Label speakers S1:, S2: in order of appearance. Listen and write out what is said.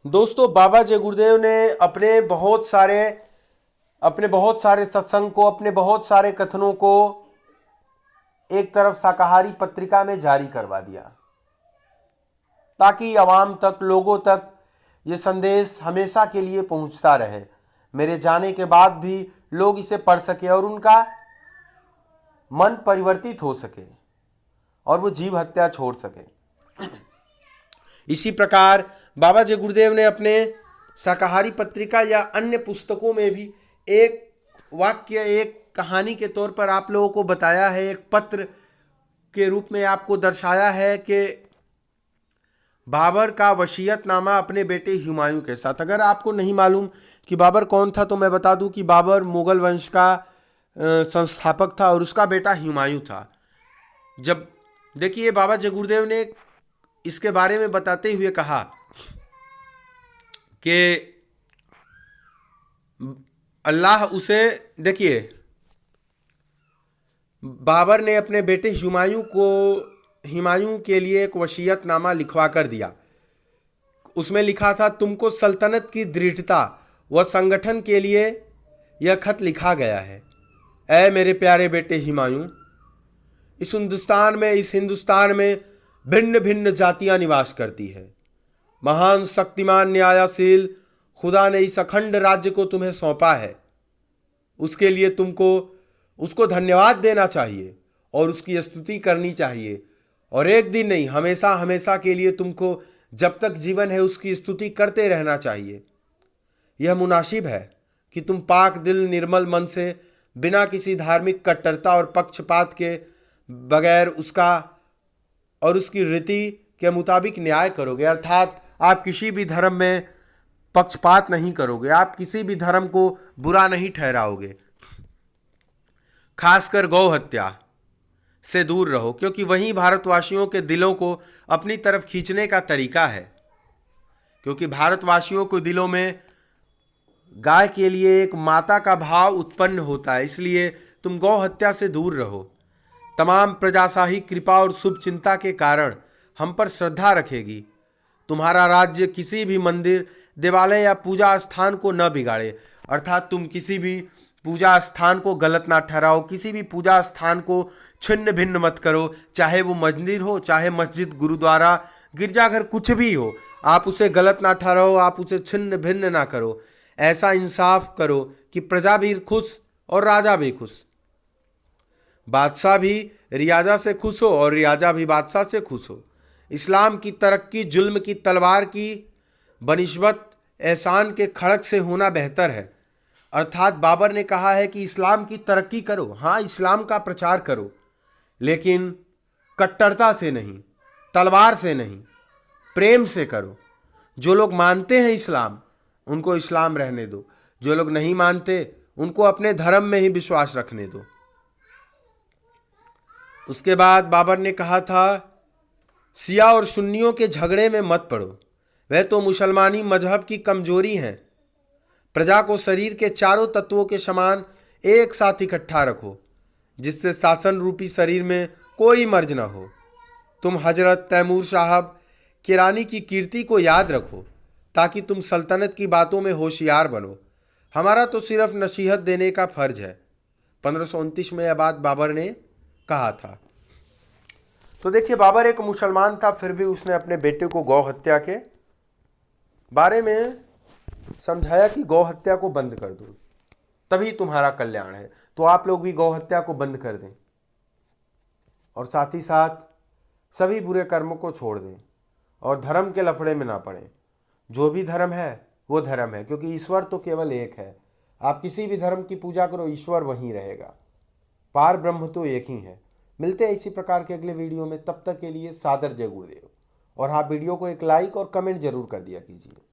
S1: दोस्तों, बाबा जय गुरुदेव ने अपने बहुत सारे सत्संग को, अपने बहुत सारे कथनों को एक तरफ शाकाहारी पत्रिका में जारी करवा दिया, ताकि आवाम तक, लोगों तक ये संदेश हमेशा के लिए पहुंचता रहे। मेरे जाने के बाद भी लोग इसे पढ़ सके और उनका मन परिवर्तित हो सके और वो जीव हत्या छोड़ सके। इसी प्रकार बाबा जय गुरुदेव ने अपने शाकाहारी पत्रिका या अन्य पुस्तकों में भी एक वाक्य, एक कहानी के तौर पर आप लोगों को बताया है, एक पत्र के रूप में आपको दर्शाया है कि बाबर का वसीयतनामा अपने बेटे हुमायूं के साथ। अगर आपको नहीं मालूम कि बाबर कौन था तो मैं बता दूं कि बाबर मुगल वंश का संस्थापक था और उसका बेटा हुमायूं था। जब देखिए, बाबा जय गुरुदेव ने इसके बारे में बताते हुए कहा कि अल्लाह उसे, देखिए, बाबर ने अपने बेटे हुमायूं के लिए एक वसीयतनामा लिखवा कर दिया। उसमें लिखा था, तुमको सल्तनत की दृढ़ता व संगठन के लिए यह खत लिखा गया है। ऐ मेरे प्यारे बेटे हुमायूं, इस हिंदुस्तान में भिन्न भिन्न जातियां निवास करती है। महान शक्तिमान न्यायशील खुदा ने इस अखंड राज्य को तुम्हें सौंपा है। उसके लिए तुमको उसको धन्यवाद देना चाहिए और उसकी स्तुति करनी चाहिए, और एक दिन नहीं, हमेशा हमेशा के लिए तुमको जब तक जीवन है उसकी स्तुति करते रहना चाहिए। यह मुनासिब है कि तुम पाक दिल, निर्मल मन से, बिना किसी धार्मिक कट्टरता और पक्षपात के बगैर उसकी रीति के मुताबिक न्याय करोगे। अर्थात आप किसी भी धर्म में पक्षपात नहीं करोगे, आप किसी भी धर्म को बुरा नहीं ठहराओगे। खासकर गौ हत्या से दूर रहो, क्योंकि वही भारतवासियों के दिलों को अपनी तरफ खींचने का तरीका है। क्योंकि भारतवासियों के दिलों में गाय के लिए एक माता का भाव उत्पन्न होता है, इसलिए तुम गौ हत्या से दूर रहो। तमाम प्रजाशाही कृपा और शुभ चिंता के कारण हम पर श्रद्धा रखेगी। तुम्हारा राज्य किसी भी मंदिर, देवालय या पूजा स्थान को न बिगाड़े। अर्थात तुम किसी भी पूजा स्थान को गलत ना ठहराओ, किसी भी पूजा स्थान को छिन्न भिन्न मत करो, चाहे वो मंदिर हो, चाहे मस्जिद, गुरुद्वारा, गिरजाघर, कुछ भी हो, आप उसे गलत ना ठहराओ, आप उसे छिन्न भिन्न ना करो। ऐसा इंसाफ करो कि प्रजा भी खुश और राजा भी खुश, बादशाह भी रियाजा से खुश हो और रियाजा भी बादशाह से खुश हो। इस्लाम की तरक्की जुल्म की तलवार की बनिस्बत एहसान के खड़क से होना बेहतर है। अर्थात बाबर ने कहा है कि इस्लाम की तरक्की करो, हाँ, इस्लाम का प्रचार करो, लेकिन कट्टरता से नहीं, तलवार से नहीं, प्रेम से करो। जो लोग मानते हैं इस्लाम, उनको इस्लाम रहने दो। जो लोग नहीं मानते, उनको अपने धर्म में ही विश्वास रखने दो। उसके बाद बाबर ने कहा था, शिया और सुन्नियों के झगड़े में मत पड़ो, वह तो मुसलमानी मजहब की कमजोरी है। प्रजा को शरीर के चारों तत्वों के समान एक साथ इकट्ठा रखो, जिससे शासन रूपी शरीर में कोई मर्ज न हो। तुम हजरत तैमूर साहब किरानी की कीर्ति को याद रखो, ताकि तुम सल्तनत की बातों में होशियार बनो। हमारा तो सिर्फ नसीहत देने का फर्ज है। 1529 में यह बात बाबर ने कहा था। तो देखिए, बाबर एक मुसलमान था, फिर भी उसने अपने बेटे को गौ हत्या के बारे में समझाया कि गौ हत्या को बंद कर दो, तभी तुम्हारा कल्याण है। तो आप लोग भी गौ हत्या को बंद कर दें और साथ ही साथ सभी बुरे कर्मों को छोड़ दें और धर्म के लफड़े में ना पड़ें। जो भी धर्म है वो धर्म है, क्योंकि ईश्वर तो केवल एक है। आप किसी भी धर्म की पूजा करो, ईश्वर वहीं रहेगा। पार ब्रह्म तो एक ही है। मिलते हैं इसी प्रकार के अगले वीडियो में, तब तक के लिए सादर जय गुरुदेव। और हाँ, वीडियो को एक लाइक और कमेंट जरूर कर दिया कीजिए।